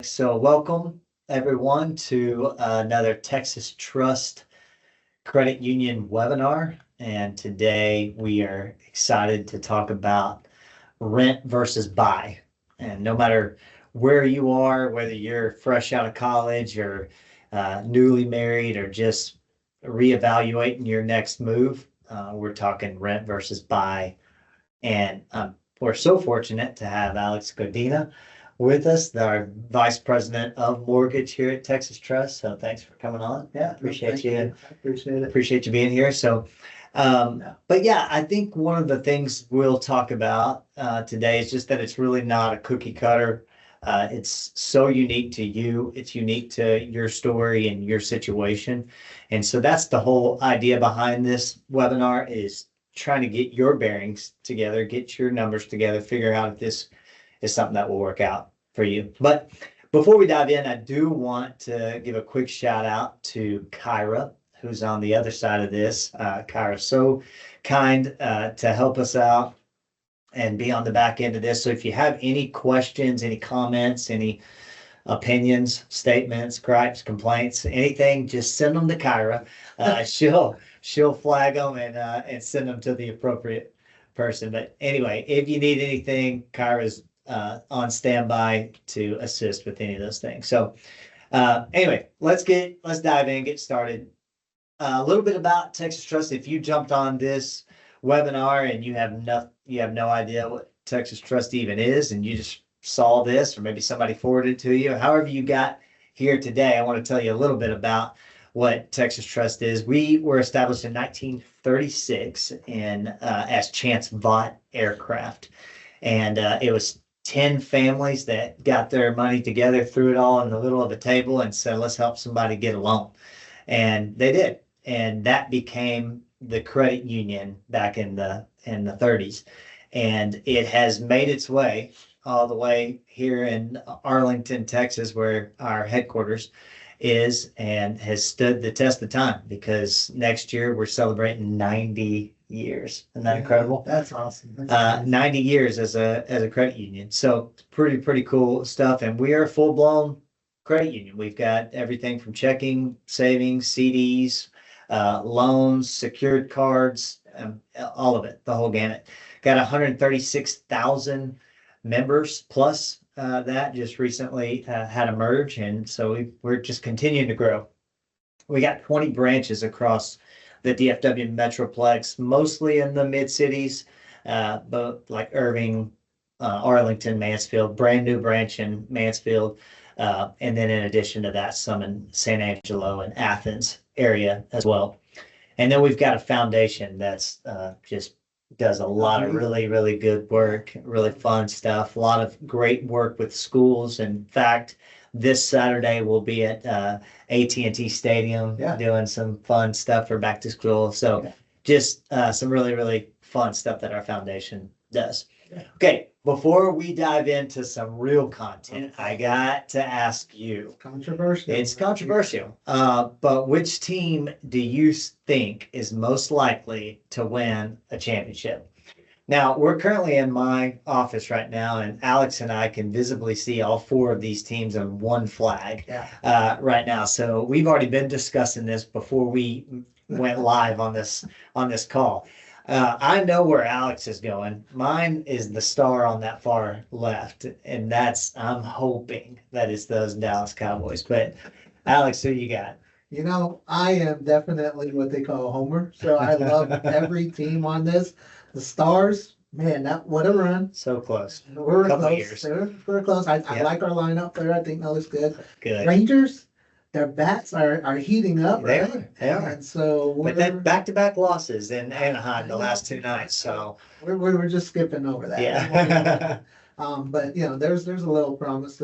So welcome everyone to another Texas Trust Credit Union webinar. And today we are excited to talk about rent versus buy. And no matter where you are, whether you're fresh out of college or newly married or just reevaluating your next move, we're talking rent versus buy. And we're so fortunate to have Alex Godina with us, our Vice President of Mortgage here at Texas Trust. So thanks for coming on. Yeah, appreciate you. I appreciate it. Appreciate you being here. So, but yeah, I think one of the things we'll talk about today is just that it's really not a cookie cutter. It's so unique to you. It's unique to your story and your situation. And so that's the whole idea behind this webinar, is trying to get your bearings together, get your numbers together, figure out if this is something that will work out for you. But before we dive in, I do want to give a quick shout out to Kyra, who's on the other side of this. Kyra's so kind to help us out and be on the back end of this. So if you have any questions, any comments, any opinions, statements, gripes, complaints, anything, just send them to Kyra. She'll flag them and send them to the appropriate person. But anyway, if you need anything, Kyra's on standby to assist with any of those things. So anyway, let's dive in, get started. A little bit about Texas Trust. If you jumped on this webinar and you have no idea what Texas Trust even is, and you just saw this, or maybe somebody forwarded it to you, however you got here today, I want to tell you a little bit about what Texas Trust is. We were established in 1936 as Chance Vought Aircraft, and it was 10 families that got their money together, threw it all in the middle of a table, and said, "Let's help somebody get a loan," and they did, and that became the credit union back in the 30s, and it has made its way all the way here in Arlington, Texas, where our headquarters is, and has stood the test of time, because next year we're celebrating 90 years. Isn't that incredible? That's awesome. That's 90 years as a credit union. So pretty cool stuff. And we are a full-blown credit union. We've got everything from checking, savings, CDs, loans, secured cards, all of it, the whole gamut. Got 136,000 members plus that just recently had a merge, and so we're just continuing to grow. We got 20 branches across the DFW Metroplex, mostly in the mid-cities, but like Irving, Arlington, Mansfield, brand new branch in Mansfield, and then in addition to that, some in San Angelo and Athens area as well. And then we've got a foundation that's just does a lot of really good work, really fun stuff, a lot of great work with schools. In fact, this Saturday we'll be at AT&T Stadium doing some fun stuff for back to school. So just some really fun stuff that our foundation does. Okay, before we dive into some real content, I got to ask you. controversial. It's controversial, but which team do you think is most likely to win a championship? Now, we're currently in my office right now, and Alex and I can visibly see all four of these teams on one flag right now. So we've already been discussing this before we went live on this call. I know where Alex is going. Mine is the star on that far left, and I'm hoping that it's those Dallas Cowboys. But Alex, who you got? You know, I am definitely what they call a homer. So I love every team on this. The Stars, man, what a run. So close. We're Couple close. years. We're close. I like our lineup there. I think that looks good. Good. Rangers, their bats are heating up. They right? are. They are. And so But then back-to-back losses in Anaheim the last two nights. So we're just skipping over that. yeah. But you know, there's a little promise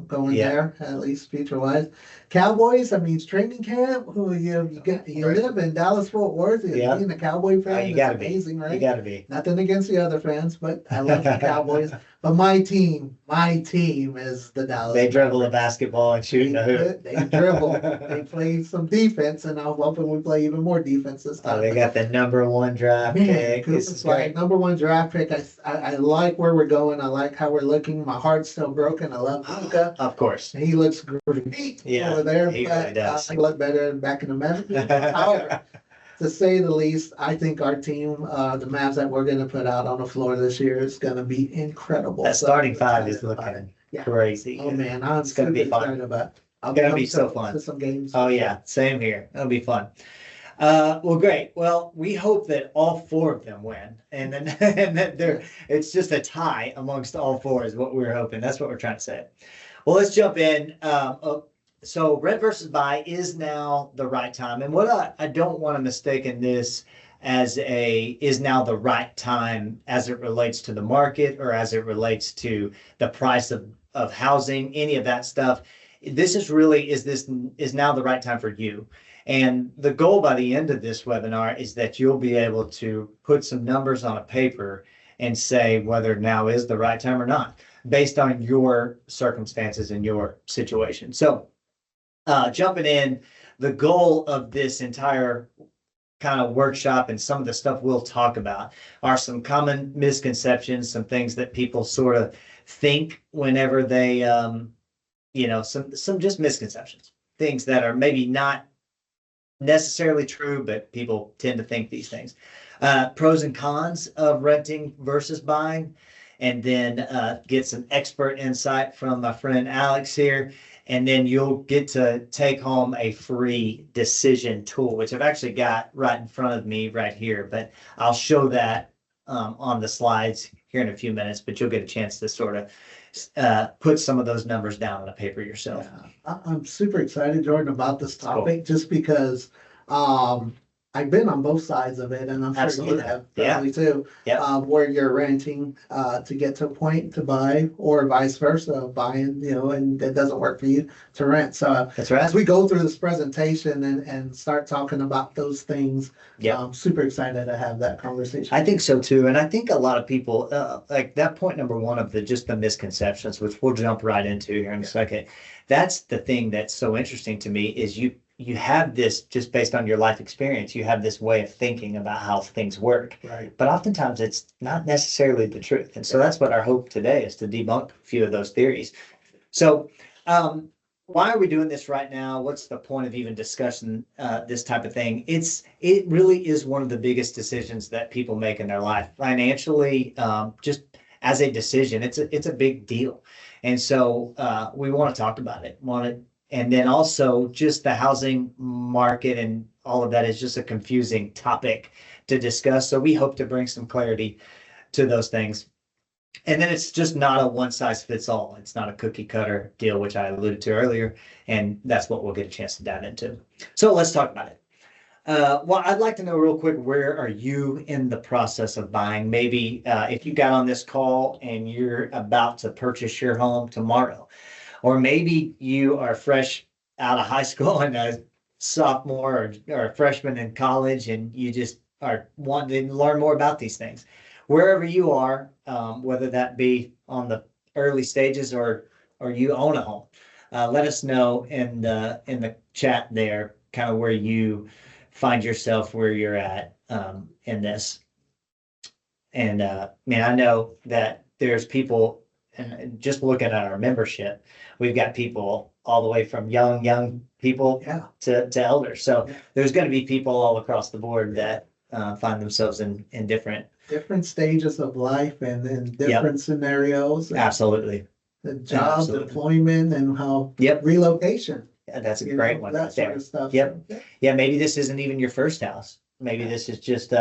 going there, at least future wise. Cowboys, I mean, it's training camp. Who you live in Dallas Fort Worth. Yeah. Being a Cowboy fan, You gotta it's amazing, be. right? You gotta be. Nothing against the other fans, but I love the Cowboys. But my team is the Dallas. They dribble a basketball and shoot in the hoop. They dribble. They play some defense, and I'm hoping we play even more defense this time. Oh, they got the #1 draft Man, pick. This Cooper's is like great. #1 draft pick. I like where we're going. I like how we're looking. My heart's still broken. I love Luka. Of course. He looks great Yeah, over there. he really does. He looked better than back in the Memphis. However, to say the least, I think our team, the maps that we're gonna put out on the floor this year is gonna be incredible. That So starting I'm five is excited about it. looking Yeah. crazy. Oh man, I'm It's gonna super be fun. excited about it. I'll Gonna come be so to- fun. to some games. Oh yeah, same here. That'll be fun. Well, great. Well, we hope that all 4 of them win, and then and that it's just a tie amongst all 4 is what we're hoping. That's what we're trying to say. Well, let's jump in. So rent versus buy is now the right time, and what I don't want to mistake in this as is now the right time as it relates to the market or as it relates to the price of housing, any of that stuff. This is now the right time for you. And the goal by the end of this webinar is that you'll be able to put some numbers on a paper and say whether now is the right time or not, based on your circumstances and your situation. So jumping in, the goal of this entire kind of workshop and some of the stuff we'll talk about are some common misconceptions, some things that people sort of think whenever they, some just misconceptions, things that are maybe not necessarily true, but people tend to think these things. Pros and cons of renting versus buying, and then get some expert insight from my friend Alex here. And then you'll get to take home a free decision tool, which I've actually got right in front of me right here, but I'll show that on the slides here in a few minutes, but you'll get a chance to sort of put some of those numbers down on a paper yourself. Yeah, I'm super excited, Jordan, about this topic, just because I've been on both sides of it, and I'm sure you Absolutely. have Yeah. probably too. Yeah. Where you're renting to get to a point to buy, or vice versa, buying, and it doesn't work for you to rent. So That's right. as we go through this presentation and start talking about those things, Yeah. I'm super excited to have that conversation. I think so too. And I think a lot of people, like that point #1 of just the misconceptions, which we'll jump right into here in a second. That's the thing that's so interesting to me is you have this just based on your life experience, you have this way of thinking about how things work. Right. But oftentimes it's not necessarily the truth. And so that's what our hope today is to debunk a few of those theories. So why are we doing this right now? What's the point of even discussing this type of thing? It really is one of the biggest decisions that people make in their life. Financially, just as a decision, it's a big deal. And so we want to talk about it. And then also just the housing market and all of that is just a confusing topic to discuss. So we hope to bring some clarity to those things. And then it's just not a one size fits all. It's not a cookie cutter deal, which I alluded to earlier. And that's what we'll get a chance to dive into. So let's talk about it. Well, I'd like to know real quick, where are you in the process of buying? Maybe if you got on this call and you're about to purchase your home tomorrow, or maybe you are fresh out of high school and a sophomore or a freshman in college, and you just are wanting to learn more about these things. Wherever you are, whether that be on the early stages or you own a home, let us know in the chat there, kind of where you find yourself, where you're at in this. And man, I know that there's people, and just looking at our membership, we've got people all the way from young people Yeah. to elders. So Yeah. there's going to be people all across the board that find themselves in different. Different stages of life and in different scenarios. and Absolutely. The job, Absolutely. deployment, and how Yep. relocation. Yeah, that's a you great know, one That right sort there. of stuff. Yep. So, Yeah, maybe this isn't even your first house. Maybe this is just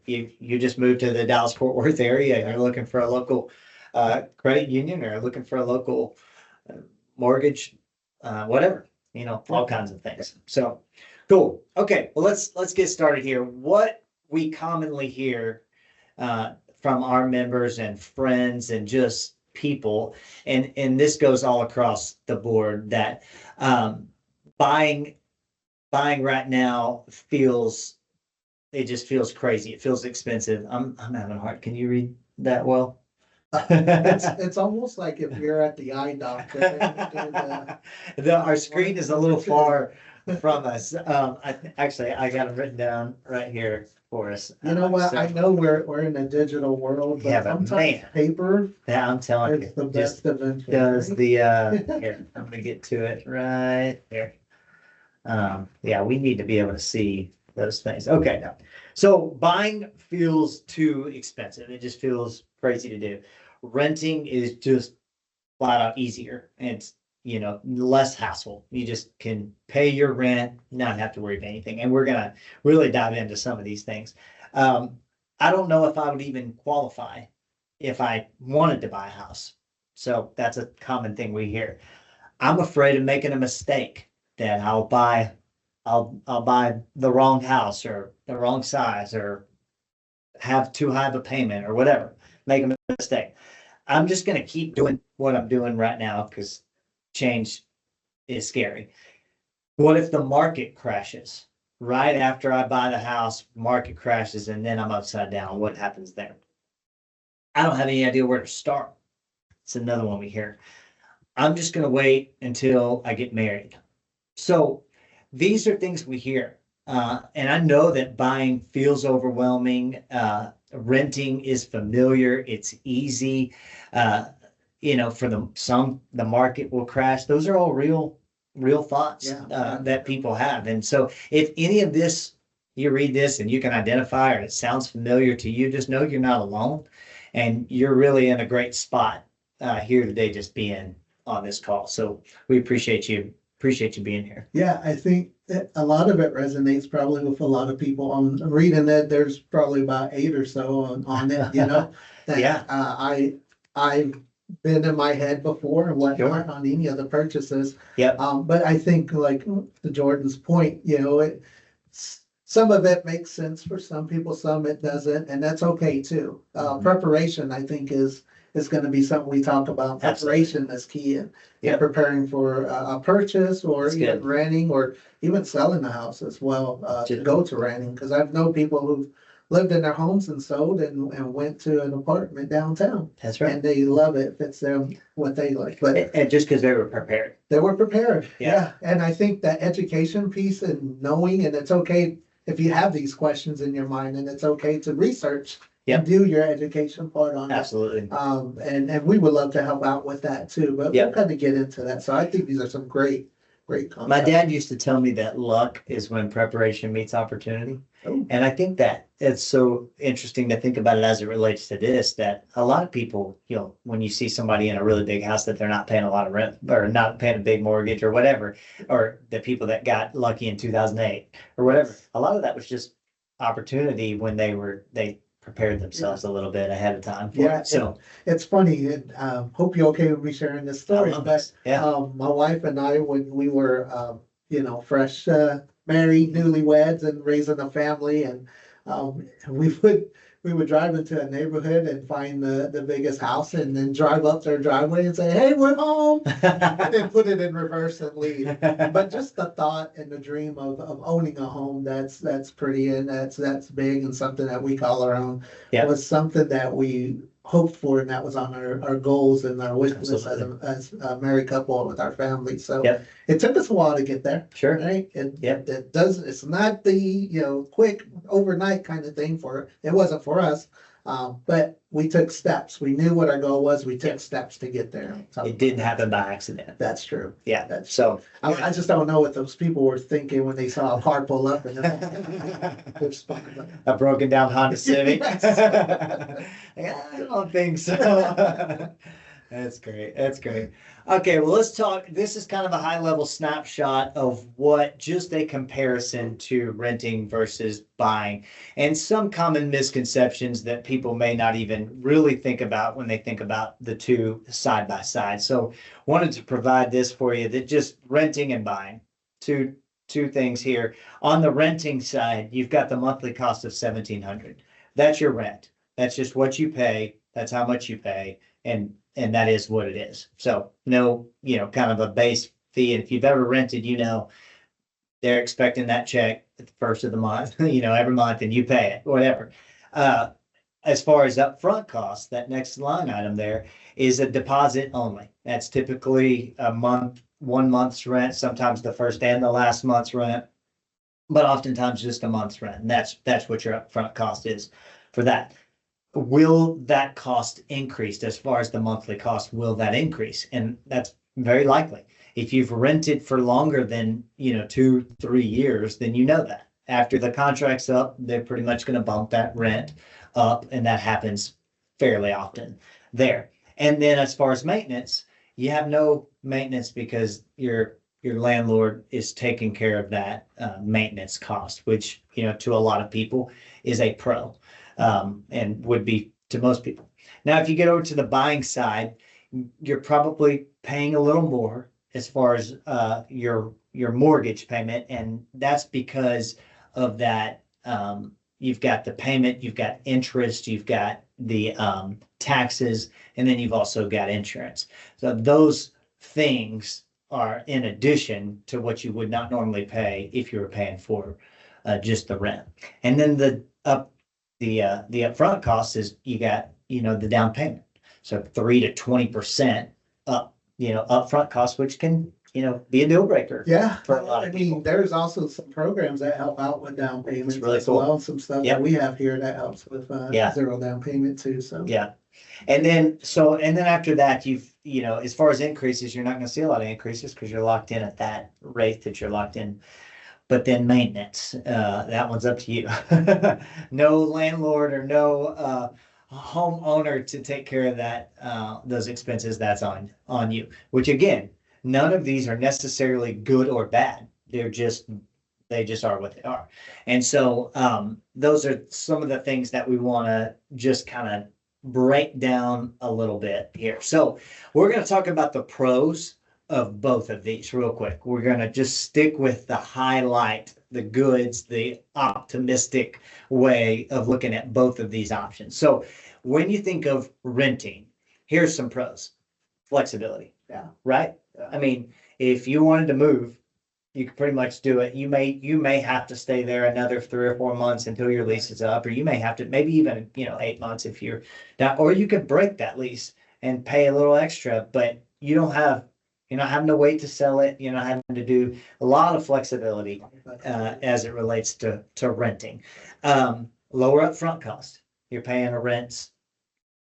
you just moved to the Dallas Fort Worth area and you're looking for a local credit union or looking for a local mortgage, whatever, all kinds of things. So cool. Okay, well let's get started here. What we commonly hear from our members and friends and just people, and this goes all across the board, that buying right now it just feels crazy. It feels expensive. I'm having a hard. Can you read that well? It's almost like if you're at the eye doctor. Our screen is a little far from us. Actually, I got it written down right here for us. You know what? So- I know we're in a digital world, Yeah, but but sometimes man. paper Yeah, I'm telling is you, the just best invention. does right? the, here, I'm gonna get to it right there. Yeah, we need to be able to see those things. Okay, now, so buying feels too expensive. It just feels crazy to do. Renting is just flat out easier. And it's, less hassle. You just can pay your rent, not have to worry about anything. And we're gonna really dive into some of these things. Um, I don't know if I would even qualify if I wanted to buy a house. So that's a common thing we hear. I'm afraid of making a mistake that I'll buy the wrong house or the wrong size or have too high of a payment or whatever, make a mistake. I'm just gonna keep doing what I'm doing right now because change is scary. What if the market crashes? Right after I buy the house, market crashes and then I'm upside down. What happens there? I don't have any idea where to start. It's another one we hear. I'm just gonna wait until I get married. So these are things we hear. And I know that buying feels overwhelming. Renting is familiar, it's easy. For the market will crash. Those are all real thoughts Yeah. that people have. And so if any of this, you read this and you can identify or it sounds familiar to you, just know you're not alone. And you're really in a great spot here today, just being on this call. So we appreciate you being here. Yeah, I think that a lot of it resonates probably with a lot of people. On reading it, there's probably about 8 or so on it, that, Yeah. I've been in my head before and whatnot Sure. on any of the purchases. Yep. But I think like to Jordan's point, some of it makes sense for some people, some it doesn't, and that's okay too. Mhm. Preparation, I think, is going to be something we talk about. Absolutely. Preparation is key in Yep. preparing for a purchase or That's even good. renting or even selling the house as well, to Just- go to renting. Because I've known people who've lived in their homes and sold and went to an apartment downtown. That's right. And they love it, fits them what they like. But And just because they were prepared. they were prepared. Yeah. And I think that education piece and knowing, and it's okay if you have these questions in your mind, and it's okay to research Yep. and do your education part on it. Absolutely. And we would love to help out with that too, but we'll Yep. kind of get into that. So I think these are some great My concepts. dad used to tell me that luck is when preparation meets opportunity. Oh. And I think that it's so interesting to think about it as it relates to this, that a lot of people, when you see somebody in a really big house that they're not paying a lot of rent or not paying a big mortgage or whatever, or the people that got lucky in 2008 or whatever, a lot of that was just opportunity when they prepared themselves a little bit ahead of time for Yeah, it. So It's funny, and hope you're okay with me sharing this I story, love but this. Yeah. my wife and I, when we were, fresh, married, newlyweds and raising a family, and we would drive into a neighborhood and find the biggest house and then drive up their driveway and say, "Hey, we're home," and then put it in reverse and leave. But just the thought and the dream of owning a home that's pretty and that's big and something that we call our own Yeah. was something that we hoped for, and that was on our goals and our wish list as a married couple with our family. So Yep. it took us a while to get there. Sure. Right? Yep. It's not the, quick overnight kind of thing it wasn't for us. But we took steps. We knew what our goal was. We took steps to get there. So It didn't happen by accident. that's true. Yeah. That's So I just don't know what those people were thinking when they saw a car pull up and they're spun up. a broken down Honda Civic. Yes. Yeah, I don't think so. That's great. That's great. Okay, well, let's talk. This is kind of a high level snapshot of what just a comparison to renting versus buying and some common misconceptions that people may not even really think about when they think about the two side by side. So wanted to provide this for you, that just renting and buying, two things here. On the renting side, you've got the monthly cost of $1,700. That's your rent. That's just what you pay. That's how much you pay. And that is what it is. So no, kind of a base fee. And if you've ever rented, they're expecting that check at the first of the month, every month, and you pay it, whatever. as far as upfront costs, that next line item there is a deposit only. That's typically a month, 1 month's rent, sometimes the first and the last month's rent, but oftentimes just a month's rent. And that's what your upfront cost is for that. Will that cost increase as far as the monthly cost? Will that increase? And that's very likely. If you've rented for longer than, 2, 3 years, then you know that. After the contract's up, they're pretty much going to bump that rent up, and that happens fairly often there. And then as far as maintenance, you have no maintenance because your landlord is taking care of that maintenance cost, which, to a lot of people is a pro, and would be to most people. Now, if you get over to the buying side, you're probably paying a little more as far as your mortgage payment, and that's because of that. You've got the payment, you've got interest, you've got the taxes, and then you've also got insurance. So those things are in addition to what you would not normally pay if you were paying for just the rent. And then the upfront cost is you got, the down payment. So 3 to 20% up, upfront cost, which can, be a deal breaker. Yeah, For a lot of people. there's also some programs that help out with down payments It's really as cool. well, and some stuff Yep. that we have here that helps with Yeah. zero down payment too, so. Yeah. And then after that, as far as increases, you're not going to see a lot of increases because you're locked in at that rate that you're locked in. But then maintenance, that one's up to you. No landlord or no homeowner to take care of that, those expenses. That's on you, which again, none of these are necessarily good or bad. They just are what they are. And so those are some of the things that we want to just kind of break down a little bit here. So we're going to talk about the pros of both of these real quick. We're going to just stick with the highlight, the goods, the optimistic way of looking at both of these options. So when you think of renting, here's some pros. Flexibility. Yeah. Right? I mean, if you wanted to move, you could pretty much do it. You may have to stay there another 3 or 4 months until your lease is up, or you may have to maybe even 8 months if you're down, or you could break that lease and pay a little extra, but you're not having to wait to sell it. You're not having to do a lot of flexibility as it relates to renting. Lower upfront cost. You're paying a rent,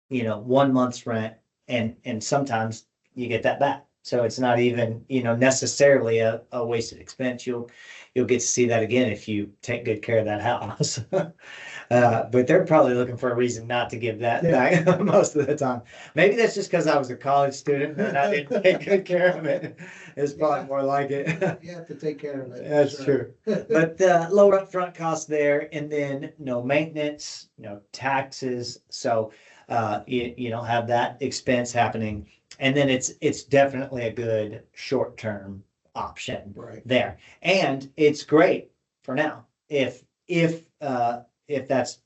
1 month's rent, and sometimes you get that back. So it's not even, necessarily a wasted expense. You'll get to see that again if you take good care of that house. But they're probably looking for a reason not to give that back most of the time. Maybe that's just because I was a college student and I didn't take good care of it. It's probably more like it. You have to take care of it. That's true. But lower upfront costs there, and then no maintenance, no taxes. So you don't have that expense happening. And then it's definitely a good short-term option there. And it's great for now if that's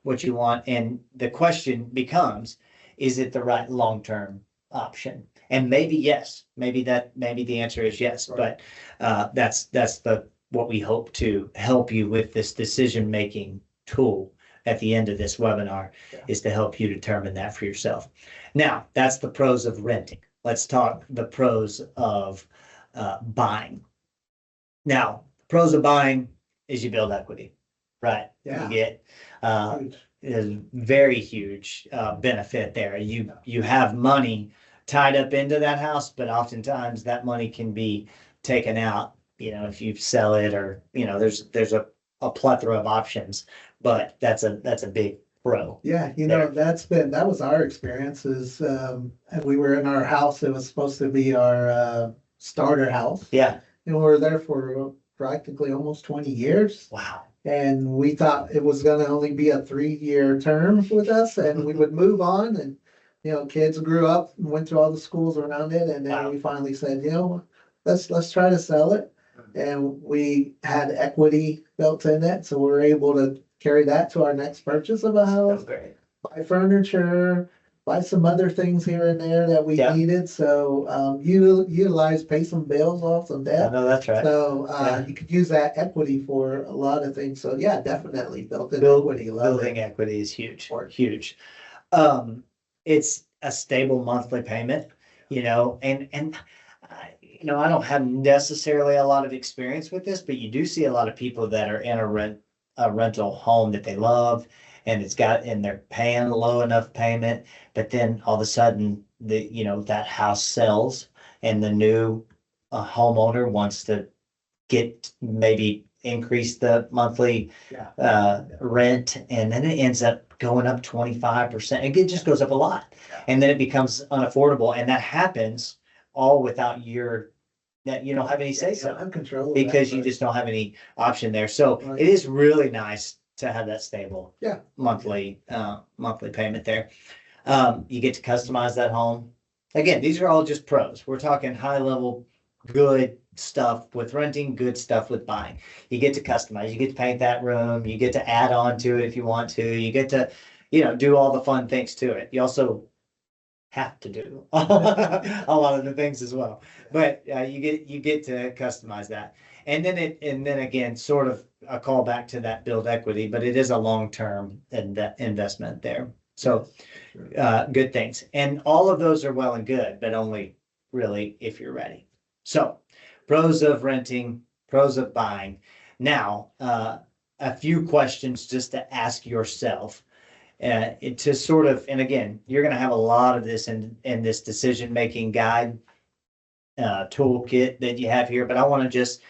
what you want. And the question becomes, is it the right long-term option? And maybe yes, maybe the answer is yes. Right. But that's what we hope to help you with this decision-making tool at the end of this webinar, is to help you determine that for yourself. Now, that's the pros of renting. Let's talk the pros of buying. Now, pros of buying is you build equity, right? Yeah. You get a very huge benefit there. You have money tied up into that house, but oftentimes that money can be taken out, if you sell it, or, there's a plethora of options, but that's a big pro. Yeah, there. that was our experience is, we were in our house. It was supposed to be our starter house. Yeah. And we were there for practically almost 20 years. Wow. And we thought it was gonna only be a 3-year term with us, and we would move on, and, kids grew up and went to all the schools around it, and then we finally said, let's try to sell it. And we had equity built in it, so we were able to carry that to our next purchase of a house, That's great. buy furniture, buy some other things here and there that we Yeah. needed. So utilize, pay some bills off some I debt. know that's right. So Yeah. you could use that equity for a lot of things. So yeah, definitely built-in Build, equity. Love building it. equity is huge, or huge. It's a stable monthly payment, and I don't have necessarily a lot of experience with this, but you do see a lot of people that are in a rental home that they love, and they're paying a low enough payment, but then all of a sudden that house sells, and the new homeowner wants to get maybe increase the monthly Yeah. rent, and then it ends up going up 25%. It just goes up a lot. Yeah. And then it becomes unaffordable. And that happens all without that you don't have any say Yeah, so, I'm control because you just don't have any option there. So Right. it is really nice to have that stable Yeah. monthly payment there. You get to customize that home. Again, these are all just pros. We're talking high level, good stuff with renting, good stuff with buying. You get to customize, you get to paint that room, you get to add on to it if you want to, you get to, do all the fun things to it. You also have to do a lot of the things as well, but you get to customize that. And then again, sort of a callback to that build equity, but it is a long-term investment there. So good things. And all of those are well and good, but only really if you're ready. So pros of renting, pros of buying. Now, a few questions just to ask yourself, to sort of, and again, you're going to have a lot of this in this decision-making guide toolkit that you have here, but I want to just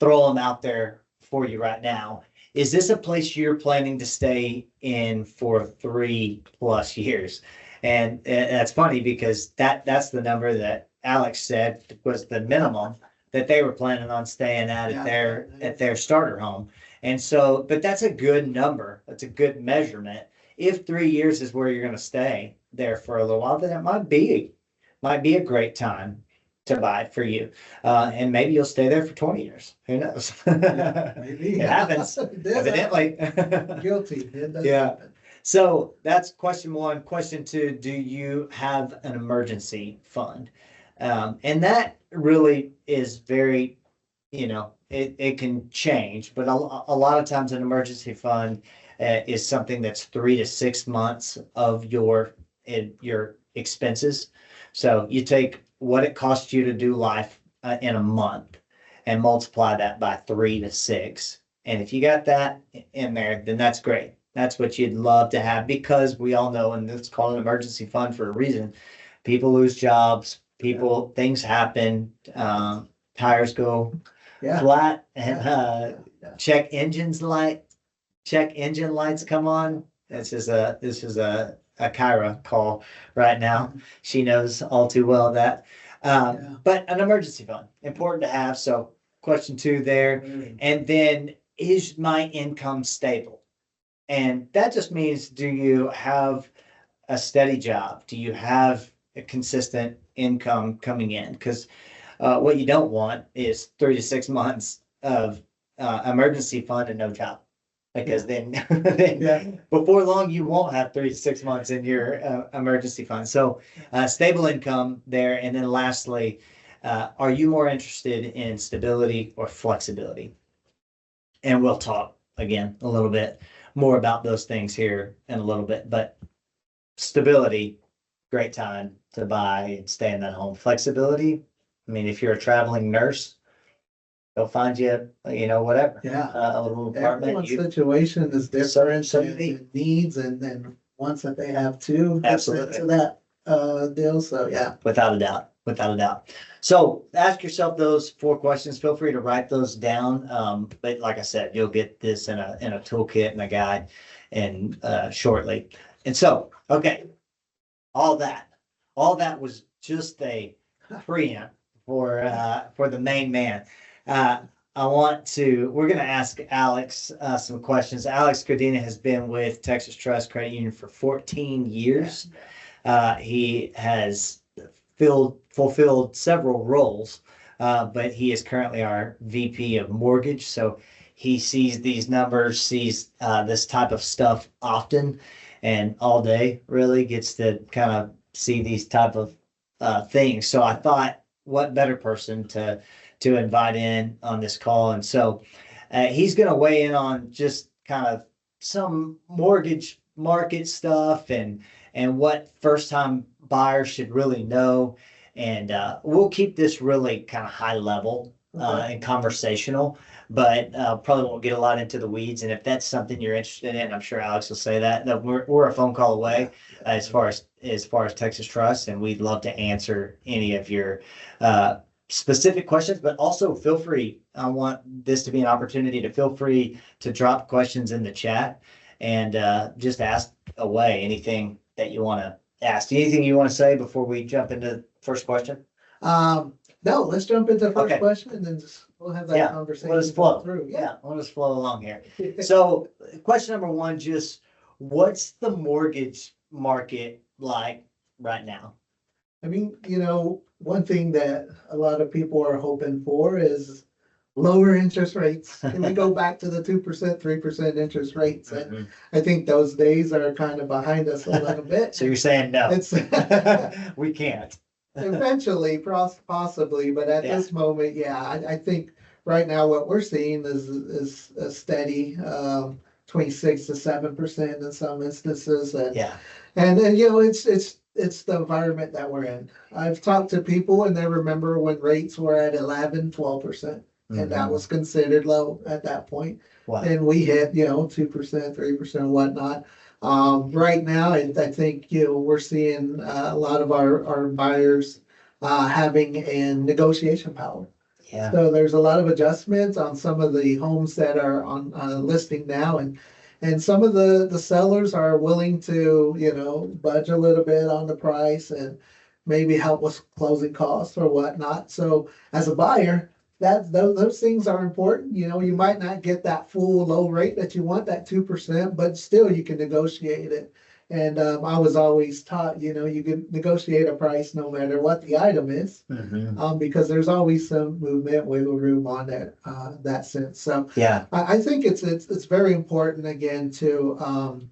throw them out there for you right now. Is this a place you're planning to stay in for 3+ years? And that's funny because that's the number that Alex said was the minimum that they were planning on staying at their starter home. And so, but that's a good number. That's a good measurement. If 3 years is where you're going to stay there for a little while, then it might be a great time to buy for you. And maybe you'll stay there for 20 years. Who knows? Maybe. It happens, It does evidently. happen. Guilty. It does Yeah. happen. So that's question one. Question two, do you have an emergency fund? And that really is very, it can change, but a lot of times an emergency fund is something that's 3 to 6 months of your expenses. So you take what it costs you to do life in a month and multiply that by 3 to 6. And if you got that in there, then that's great. That's what you'd love to have, because we all know, and it's called an emergency fund for a reason. People lose jobs, things happen, tires go Yeah. flat, and Yeah. check engine lights come on. This is a Kyra call right now. She knows all too well that. But an emergency fund, important to have. So question two there. And then, is my income stable? And that just means, do you have a steady job? Do you have a consistent income coming in? Because what you don't want is 3 to 6 months of emergency fund and no job. Because then before long, you won't have 3 to 6 months in your emergency fund. So stable income there. And then lastly, are you more interested in stability or flexibility? And we'll talk again a little bit more about those things here in a little bit, but stability, great time to buy and stay in that home. Flexibility, I mean, if you're a traveling nurse, they'll find you, whatever. Yeah. A little apartment. Everyone's situation is different, So and needs and wants that they have too. Absolutely. To that deal. So yeah. Without a doubt. So ask yourself those 4 questions. Feel free to write those down. But like I said, you'll get this in a toolkit and a guide and shortly. And so, okay, all that was just a preamp for the main man. We're going to ask Alex some questions. Alex Godina has been with Texas Trust Credit Union for 14 years. He has fulfilled several roles, but he is currently our VP of mortgage. So he sees these numbers, sees this type of stuff often. and all day really gets to kind of see these type of things. So I thought, what better person to invite in on this call? And so he's going to weigh in on just kind of some mortgage market stuff and what first time buyers should really know. And we'll keep this really kind of high level and conversational, but probably won't get a lot into the weeds. And if that's something you're interested in, I'm sure Alex will say that we're a phone call away as far as Texas Trust, and we'd love to answer any of your specific questions, but also feel free. I want this to be an opportunity to feel free to drop questions in the chat and just ask away anything that you want to ask. Anything you want to say before we jump into the first question? No, let's jump into the first Okay. question and then we'll have that conversation. Let us flow. Through. We'll just flow along here. So question number one, just what's the mortgage market like right now? I mean, one thing that a lot of people are hoping for is lower interest rates. Can we go back to the 2%, 3% interest rates? And I think those days are kind of behind us a little bit. So you're saying no? It's we can't. Eventually, possibly, but at this moment, I think right now what we're seeing is a steady 26 to 7% in some instances, and it's the environment that we're in. I've talked to people and they remember when rates were at 11, 12%, and that was considered low at that point. Wow. And we hit 2%, 3%, whatnot. Right now, I think, we're seeing a lot of our buyers having a negotiation power. Yeah. So there's a lot of adjustments on some of the homes that are on listing now, and some of the sellers are willing to, budge a little bit on the price and maybe help with closing costs or whatnot. So as a buyer, those things are important. You might not get that full low rate that you want, that 2%, but still you can negotiate it. And I was always taught, you can negotiate a price no matter what the item is, because there's always some movement, wiggle room on that sense. So I think it's very important again to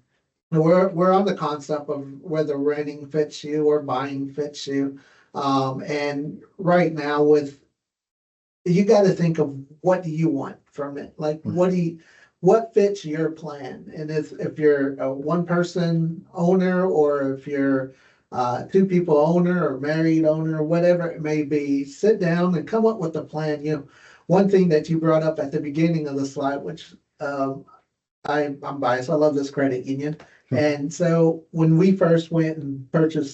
we're on the concept of whether renting fits you or buying fits you, and right now you got to think of what do you want from it, like what fits your plan, and if you're a one person owner or if you're two people owner or married owner, whatever it may be, sit down and come up with a plan. One thing that you brought up at the beginning of the slide, which I'm biased, I love this credit union. And so when we first went and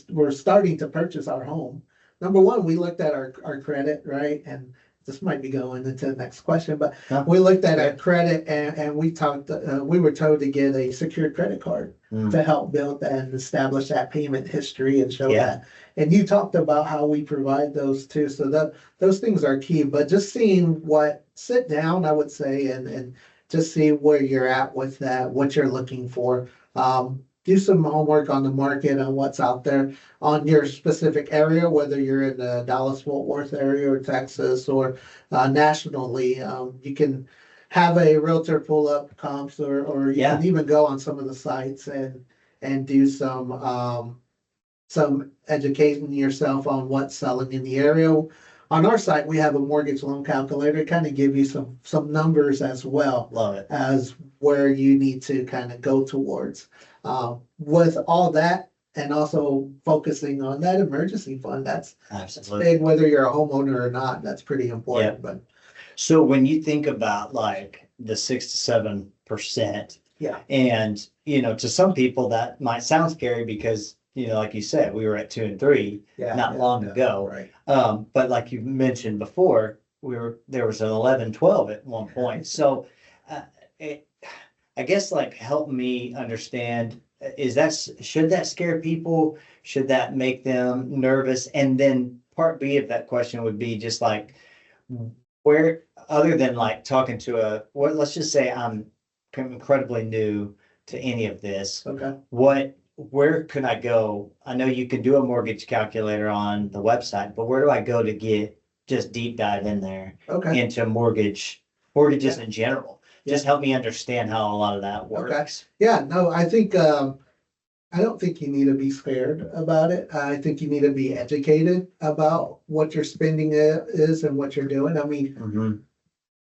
we're starting to purchase our home, number one, we looked at our credit, right? And this might be going into the next question, but we looked at our credit and we were told to get a secured credit card to help build that and establish that payment history and show that. And you talked about how we provide those too. So those things are key, but just sit down, I would say, and just see where you're at with that, what you're looking for. Do some homework on the market and what's out there on your specific area, whether you're in the Dallas-Fort Worth area or Texas or nationally. You can have a realtor pull up comps or you can even go on some of the sites and do some educating yourself on what's selling in the area. On our site, we have a mortgage loan calculator to kind of give you some numbers as well. Love it. As where you need to kind of go towards. With all that, and also focusing on that emergency fund, that's big, whether you're a homeowner or not, that's pretty important. But so when you think about like the 6 to 7%, and to some people that might sound scary because like you said, we were at 2 and 3 not long ago. Right. But like you mentioned before, there was an 11, 12 at one point. So I guess like help me understand, should that scare people? Should that make them nervous? And then part B of that question would be just like, where, other than like talking to let's just say I'm incredibly new to any of this. Okay. Where can I go? I know you can do a mortgage calculator on the website, but where do I go to get just deep dive in there into mortgages in general? Just help me understand how a lot of that works. Yeah, no, I think I don't think you need to be scared about it. I think you need to be educated about what your spending is and what you're doing. I mean, Mhm.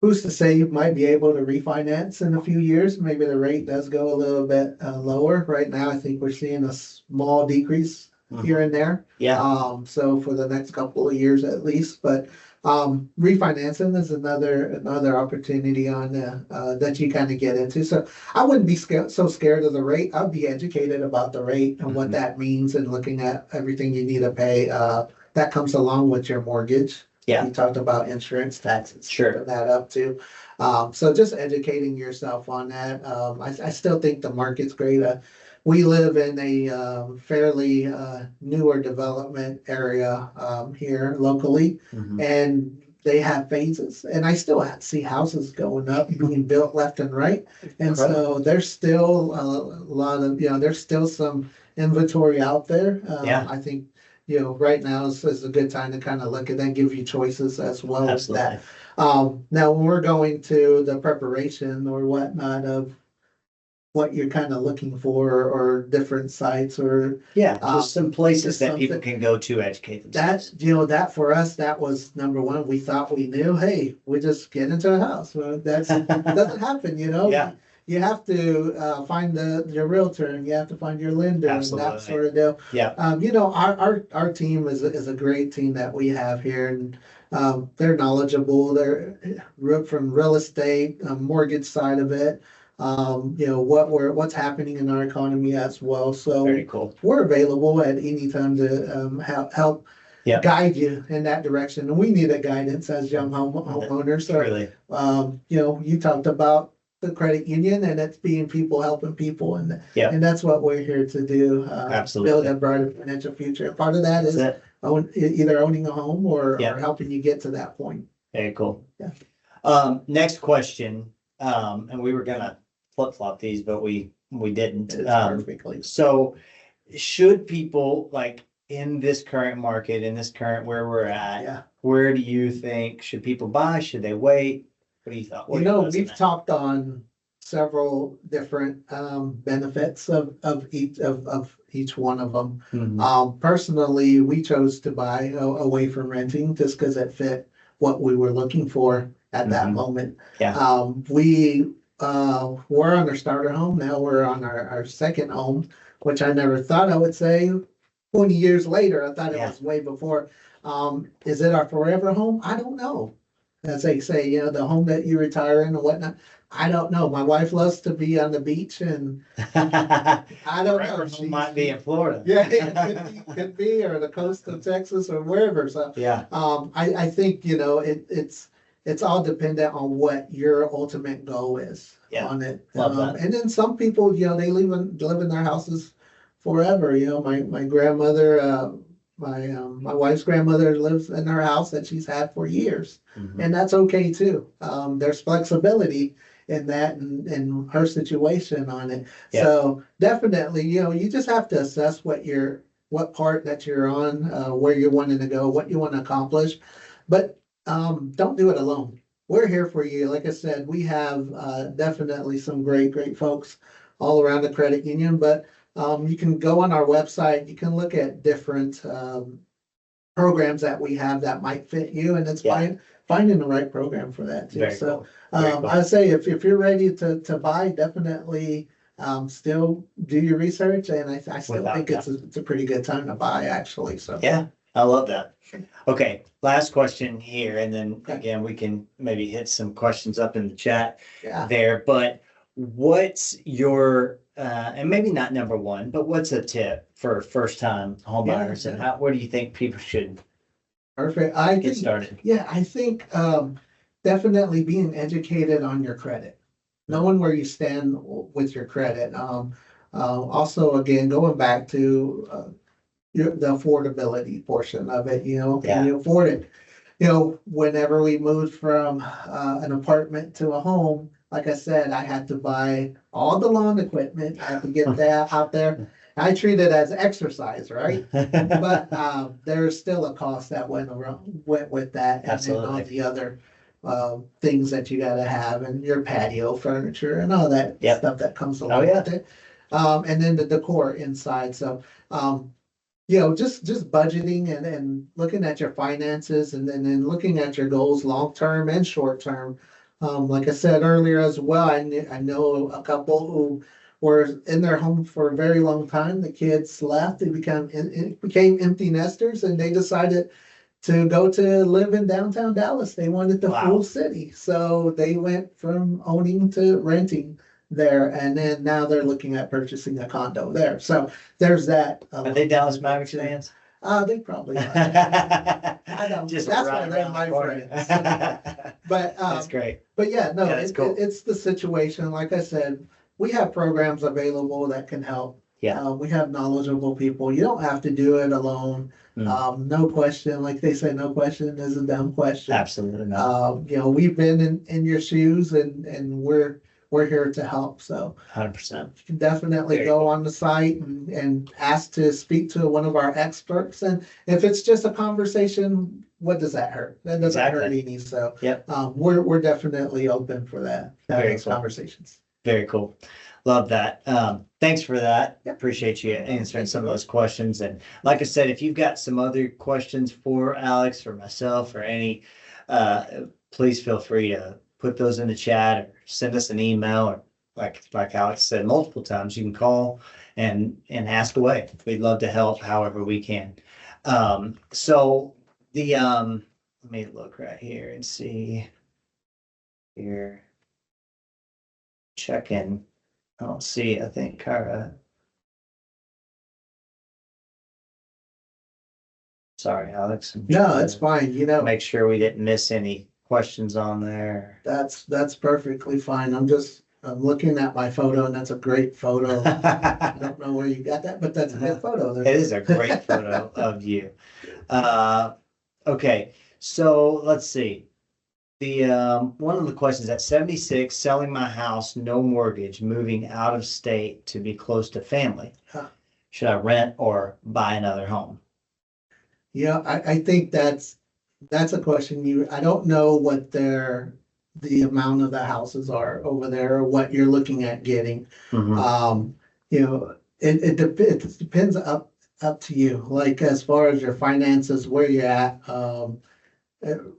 who's to say you might be able to refinance in a few years? Maybe the rate does go a little bit lower. Right now, I think we're seeing a small decrease here and there. Yeah, So for the next couple of years at least, but refinancing is another opportunity on that you kind of get into. So I wouldn't be so scared of the rate. I'd be educated about the rate and what Mhm. that means and looking at everything you need to pay that comes along with your mortgage. yeah, You talked about insurance, taxes, Sure. putting that up too. So just educating yourself on that. I still think the market's great. We live in a fairly newer development area here locally, Mhm. and they have phases. And I still see houses going up, being built left and right. And so there's still a lot of, there's still some inventory out there. Yeah. I think, right now is a good time to kind of look at that, give you choices as well as Absolutely. that. Now, when we're going to the preparation or whatnot of what you're kind of looking for or different sites or Yeah, Um, just some places just that people something- can go to educate themselves. that for us, that was number one. We thought we knew, hey, we just get into a house. Well, that doesn't happen, Yeah. You have to find your realtor and you have to find your lender and Absolutely. that sort of deal. Yeah, Our team is a great team that we have here, and they're knowledgeable. They're from real estate, mortgage side of it. What's happening in our economy as well. So very cool. we're available at any time to help Yeah. guide you in that direction. And we need that guidance as young homeowners. So, Really, you talked about the credit union and it's being people helping people, and Yeah. and that's what we're here to do. Absolutely. Build a brighter financial future. And part of that that's is it. either owning a home Yeah. or helping you get to that point. Very cool. Yeah. Next question, and we were gonna flip flop these, but we didn't. It's perfectly. So should people like in this current market, in this current where we're at, Yeah. where do you think should people buy? Should they wait? What do you thought? We've talked on several different benefits of each one of them. Personally, we chose to buy away from renting just because it fit what we were looking for at that Mhm. moment. Yeah. We were on our starter home. Now we're on our second home, which I never thought I would say. 20 years later, I thought it Yeah. was way before. Is it our forever home? I don't know. As they say, the home that you retire in and whatnot. I don't know. My wife loves to be on the beach, and I don't know. Forever home might be in Florida. Yeah, it could be, or the coast of Texas or wherever. So, Yeah, I think, it's all dependent on what your ultimate goal is Yeah, on it. love that. And then some people, they live in their houses forever. My grandmother, my wife's grandmother lives in her house that she's had for years, Mhm. and that's okay too. There's flexibility in that and her situation on it. Yeah. So definitely, you just have to assess what part that you're on, where you're wanting to go, what you want to accomplish, but don't do it alone. We're here for you. Like I said, we have definitely some great folks all around the credit union, but you can go on our website. You can look at different programs that we have that might fit you, and it's Yeah. finding the right program for that too. Very So cool. Very cool. I would say if you're ready to buy, definitely still do your research, and I still Without think it's a pretty good time to buy actually. So Yeah, I love that. Okay, last question here, and then Okay. again, we can maybe hit some questions up in the chat yeah. there, but what's your, and maybe not number one, but what's a tip for first time home Yeah, buyers and yeah. where do you think people should Perfect. I get think, started? yeah, I think definitely being educated on your credit, knowing where you stand with your credit. Also, again, going back to the affordability portion of it, can you afford it? Whenever we moved from an apartment to a home, like I said, I had to buy all the lawn equipment. I had to get that out there. I treat it as exercise, right? But there's still a cost that went with that, and then all Absolutely. the other things that you gotta have, and your patio furniture and all that Yep. stuff that comes Oh, along yeah. with it. And then the decor inside. So, just budgeting and looking at your finances and then looking at your goals, long-term and short-term. Like I said earlier as well, I know a couple who were in their home for a very long time. The kids left, they became empty nesters, and they decided to go to live in downtown Dallas. They wanted the Wow. full city. So they went from owning to renting there. And then now they're looking at purchasing a condo there. So there's that. Are they Dallas Mavericks fans? They probably are. I don't, Just that's right why they're around my the corner. friends. But, That's great. but yeah, no, Yeah, that's cool. it's the situation. Like I said, we have programs available that can help. Yeah. We have knowledgeable people. You don't have to do it alone. No question, like they say, no question is a dumb question. Absolutely not. We've been in your shoes and we're here to help. So 100%. you can definitely Very go cool. on the site and ask to speak to one of our experts. And if it's just a conversation, what does that hurt? That doesn't hurt Exactly. any. So Yep. we're definitely open for that. Very Those cool. conversations. Very cool. Love that. Thanks for that. Yep. Appreciate you answering some of those questions. And like I said, if you've got some other questions for Alex or myself or any, please feel free to put those in the chat or send us an email, or like Alex said multiple times, you can call and ask away. We'd love to help however we can. So let me look right here and see here. Check in. I don't see, I think Kara. Sorry, Alex. No, it's fine. Make sure we didn't miss any questions on there. That's perfectly fine. I'm looking at my photo and that's a great photo. I don't know where you got that, but that's a good photo. It is a great photo of you. Okay, so let's see. One of the questions at 76, selling my house, no mortgage, moving out of state to be close to family. Huh. Should I rent or buy another home? I think that's a question I don't know what the amount of the houses are over there or what you're looking at getting. Mhm. It depends up to you, like as far as your finances, where you're at,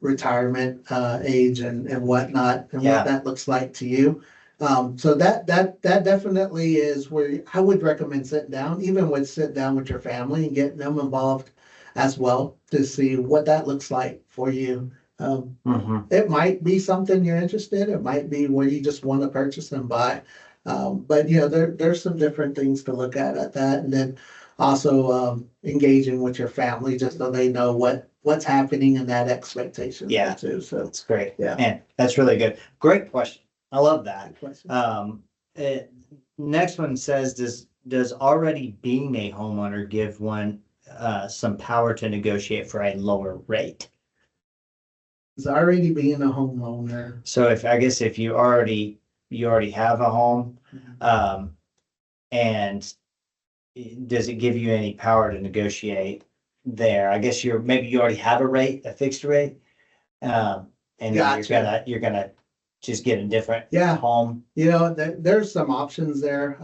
retirement age and whatnot, and Yeah. what that looks like to you. So that definitely is where I would recommend sitting down, even with sit down with your family and getting them involved as well to see what that looks like for you. Mhm. It might be something you're interested. It might be where you just want to purchase and buy. But there's some different things to look at that, and then also engaging with your family just so they know what's happening and that expectation. Yeah. Too. So That's great. Yeah. Man, that's really good. Great question. I love that. good question. Next one says, does already being a homeowner give one some power to negotiate for a lower rate? It's already being a homeowner. So if you already have a home, and does it give you any power to negotiate there? I guess maybe you already have a fixed rate. And then Gotcha. you're gonna just get a different Yeah. home. There's some options there.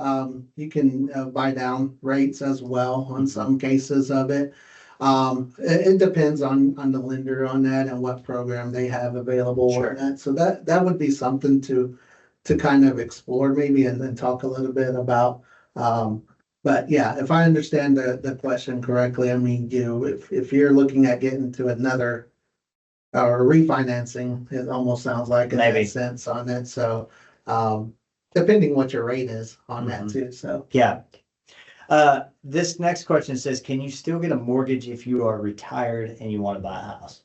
You can buy down rates as well on some cases of it. It depends on the lender on that and what program they have available Sure. on that. So that would be something to kind of explore maybe and then talk a little bit about. But yeah, if I understand the question correctly, I mean, if you're looking at getting to another or refinancing, it almost sounds like in Maybe. that sense on it. So, depending what your rate is on that too. So, Yeah. This next question says, can you still get a mortgage if you are retired and you want to buy a house?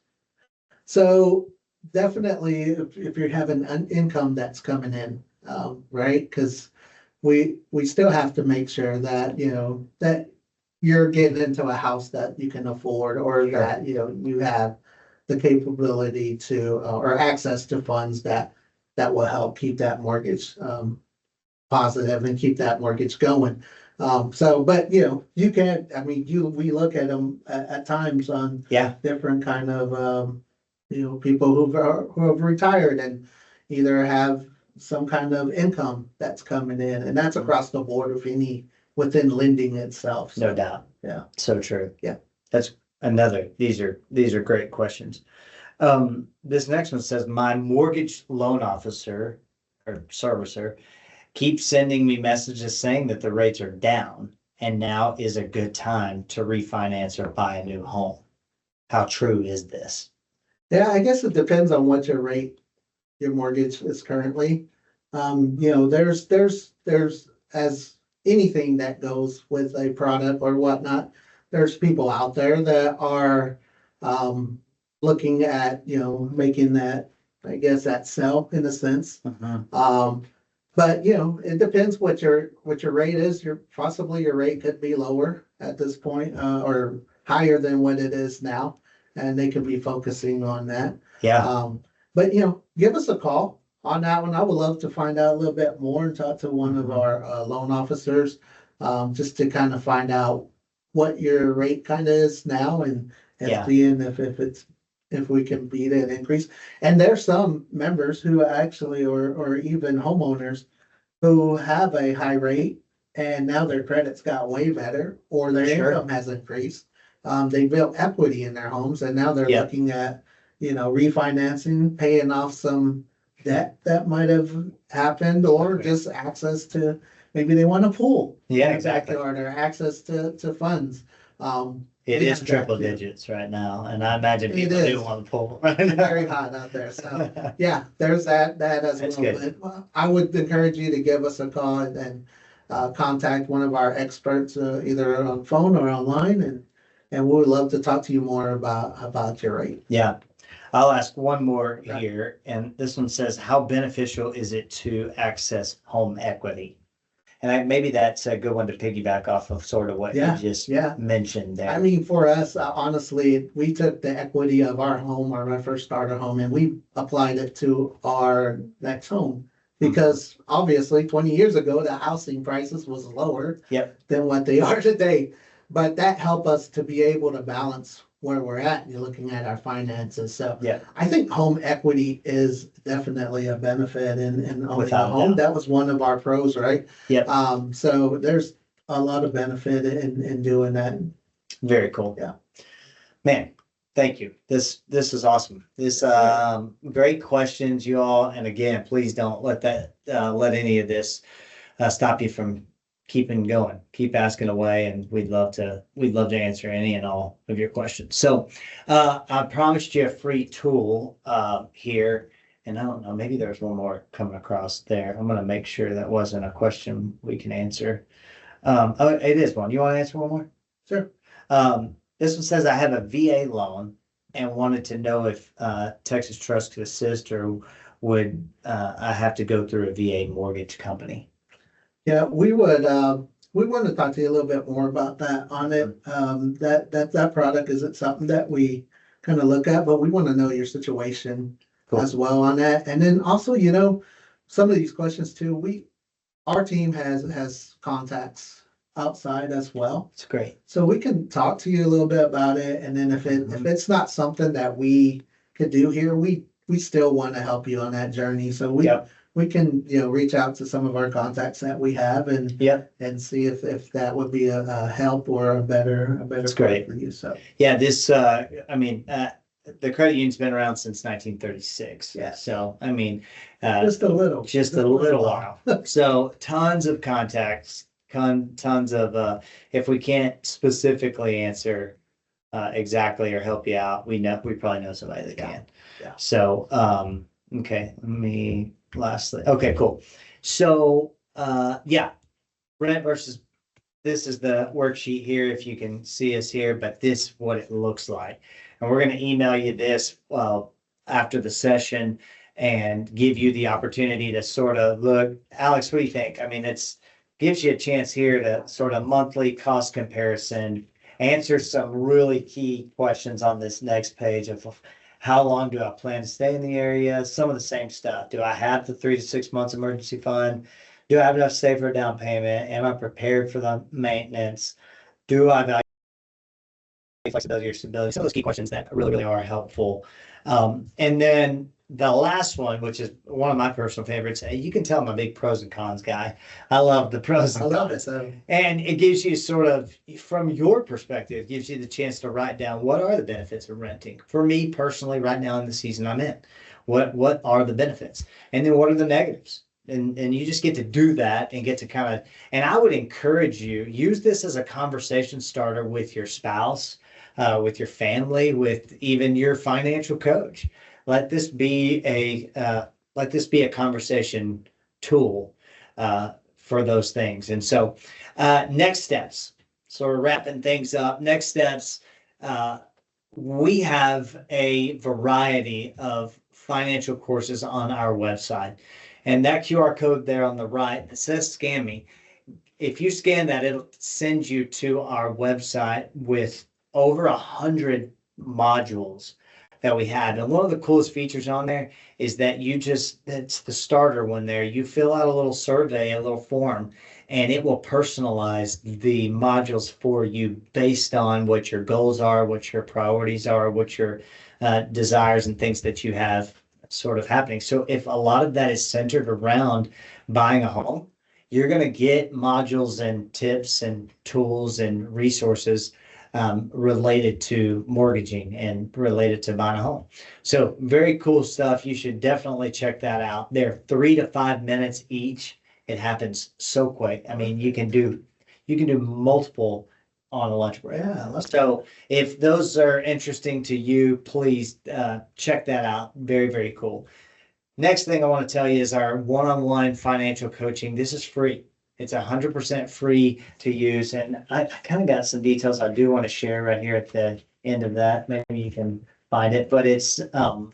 so definitely if you're having an income that's coming in, right? Because we still have to make sure that, that you're getting into a house that you can afford or Sure. that, you have the capability to, or access to funds that will help keep that mortgage, positive and keep that mortgage going. But you can, I mean, we look at them at times on Yeah. different kind of, people who have retired and either have some kind of income that's coming in, and that's across the board of any within lending itself. No So, doubt. yeah. So true. Yeah. That's these are great questions. This next one says, my mortgage loan officer or servicer keeps sending me messages saying that the rates are down and now is a good time to refinance or buy a new home. How true is this? Yeah, I guess it depends on what your mortgage is currently. There's as anything that goes with a product or whatnot, there's people out there that are looking at, making that, I guess, that sell in a sense. But it depends what your rate is. Possibly your rate could be lower at this point, or higher than what it is now, and they could be focusing on that. Yeah, But give us a call on that one. I would love to find out a little bit more and talk to one of our loan officers, just to kind of find out what your rate kind of is now and Yeah. seeing if we can beat an increase. And there's some members who actually, or even homeowners who have a high rate and now their credit's got way better or their Sure. income has increased. They built equity in their homes and now they're Yep. looking at, refinancing, paying off some debt that might have happened or just access to, maybe they want a pool. Yeah, in their exactly. backyard or access to funds. It We is have that triple too. digits right now, and I imagine It people is. do want to pull. It's very hot out there, so yeah, there's that as That's well. good. But I would encourage you to give us a call and contact one of our experts, either on phone or online, and we would love to talk to you more about your rate. Yeah, I'll ask one more Okay. here, and this one says, how beneficial is it to access home equity? And maybe that's a good one to piggyback off of sort of what you Yeah, just yeah. mentioned there. I mean, for us, honestly, we took the equity of our home, our first starter home, and we applied it to our next home. Because obviously 20 years ago, the housing prices was lower Yep. than what they are today. But that helped us to be able to balance where we're at. You're looking at our finances. So Yeah. I think home equity is definitely a benefit in owning a Without a home. doubt. That was one of our pros, right? Yep. So there's a lot of benefit in doing that. Very cool. Yeah. Man, thank you. This is awesome. This great questions, you all. And again, please don't let let any of this stop you from keeping going. Keep asking away, and we'd love to answer any and all of your questions. So I promised you a free tool here. And I don't know, maybe there's one more coming across there. I'm gonna make sure that wasn't a question we can answer. Oh, it is one. You want to answer one more? Sure. This one says, I have a VA loan and wanted to know if Texas Trust to Assist, or would I have to go through a VA mortgage company? Yeah, we want to talk to you a little bit more about that on it. That product isn't something that we kind of look at, but we want to know your situation Cool. as well on that. And then also, some of these questions too, our team has contacts outside as well. It's great. So we can talk to you a little bit about it. And then if it's not something that we could do here, we still want to help you on that journey. So Yep. we can, reach out to some of our contacts that we have and Yep. see if that would be a help or a better That's fit great. for you. So Yeah, this, the credit union's been around since 1936. Yeah. So, just a little. just a little while. So tons of contacts, tons of, if we can't specifically answer exactly or help you out, we probably know somebody that can. Yeah. So, okay, lastly, okay, cool. So, rent versus, this is the worksheet here, if you can see us here, but this is what it looks like. And we're gonna email you this, after the session and give you the opportunity to sort of look. Alex, what do you think? Gives you a chance here to sort of monthly cost comparison, answer some really key questions on this next page of how long do I plan to stay in the area? Some of the same stuff. Do I have the 3 to 6 months emergency fund? Do I have enough saved for a down payment? Am I prepared for the maintenance? Do I value flexibility or stability? Some of those key questions that really, really are helpful. And then the last one, which is one of my personal favorites, you can tell I'm a big pros and cons guy. I love the pros I and love it. cons. So And it gives you sort of, from your perspective, it gives you the chance to write down what are the benefits of renting. For me personally, right now in the season I'm in, what are the benefits? And then what are the negatives? And you just get to do that and get to kind of, and I would encourage you, use this as a conversation starter with your spouse, with your family, with even your financial coach. Let this be a conversation tool for those things. And so, next steps. So we're wrapping things up. Next steps. We have a variety of financial courses on our website, and that QR code there on the right that says "Scan Me." If you scan that, it'll send you to our website with over 100 modules that we have. And one of the coolest features on there is that it's the starter one there. You fill out a little survey, a little form, and it will personalize the modules for you based on what your goals are, what your priorities are, what your desires and things that you have sort of happening. So if a lot of that is centered around buying a home, you're going to get modules and tips and tools and resources related to mortgaging and related to buying a home. So very cool stuff. You should definitely check that out. They're 3 to 5 minutes each. It happens so quick. I mean, you can do multiple on a lunch break. yeah, So if those are interesting to you, please check that out. Very, very cool. Next thing I want to tell you is our one-on-one financial coaching. This is free. It's 100% free to use. And I kind of got some details I do want to share right here at the end of that. Maybe you can find it, but it's the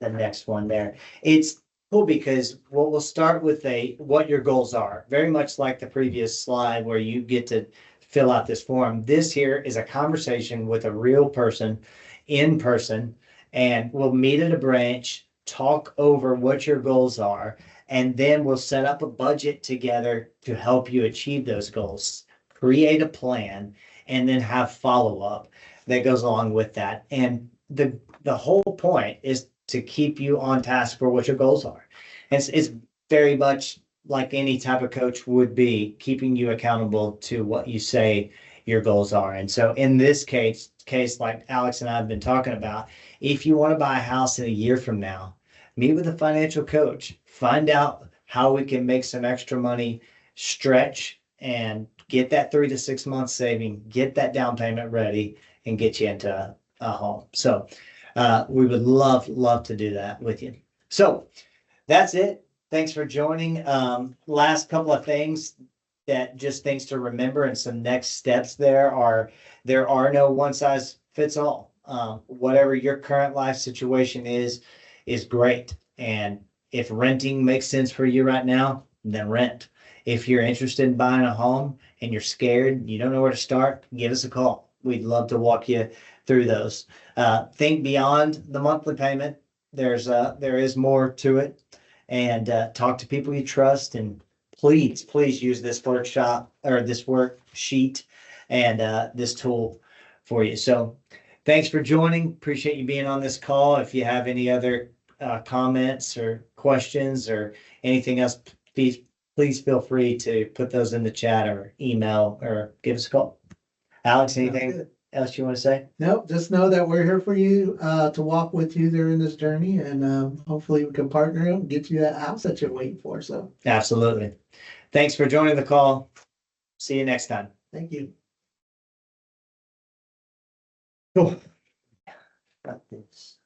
next one there. It's cool because we'll start with what your goals are. Very much like the previous slide where you get to fill out this form. This here is a conversation with a real person in person, and we'll meet at a branch, talk over what your goals are, and then we'll set up a budget together to help you achieve those goals, create a plan, and then have follow-up that goes along with that. And the whole point is to keep you on task for what your goals are. It's very much like any type of coach would be, keeping you accountable to what you say your goals are. And so in this case, like Alex and I have been talking about, if you want to buy a house in a year from now, meet with a financial coach, find out how we can make some extra money, stretch, and get that 3 to 6 months saving, get that down payment ready, and get you into a home. So we would love to do that with you. So that's it. Thanks for joining. Last couple of things things to remember, and some next steps there are no one size fits all. Whatever your current life situation is great. And if renting makes sense for you right now, then rent. If you're interested in buying a home and you're scared, you don't know where to start, give us a call. We'd love to walk you through those. Think beyond the monthly payment. There is more to it, and talk to people you trust, and please use this workshop or this worksheet and this tool for you. So thanks for joining. Appreciate you being on this call. If you have any other comments or questions or anything else, please feel free to put those in the chat or email or give us a call. Alex, anything else you want to say? Nope, just know that we're here for you to walk with you during this journey, and hopefully we can partner and get you that house that you're waiting for. So Absolutely. Thanks for joining the call. See you next time. thank you. Cool. Got this.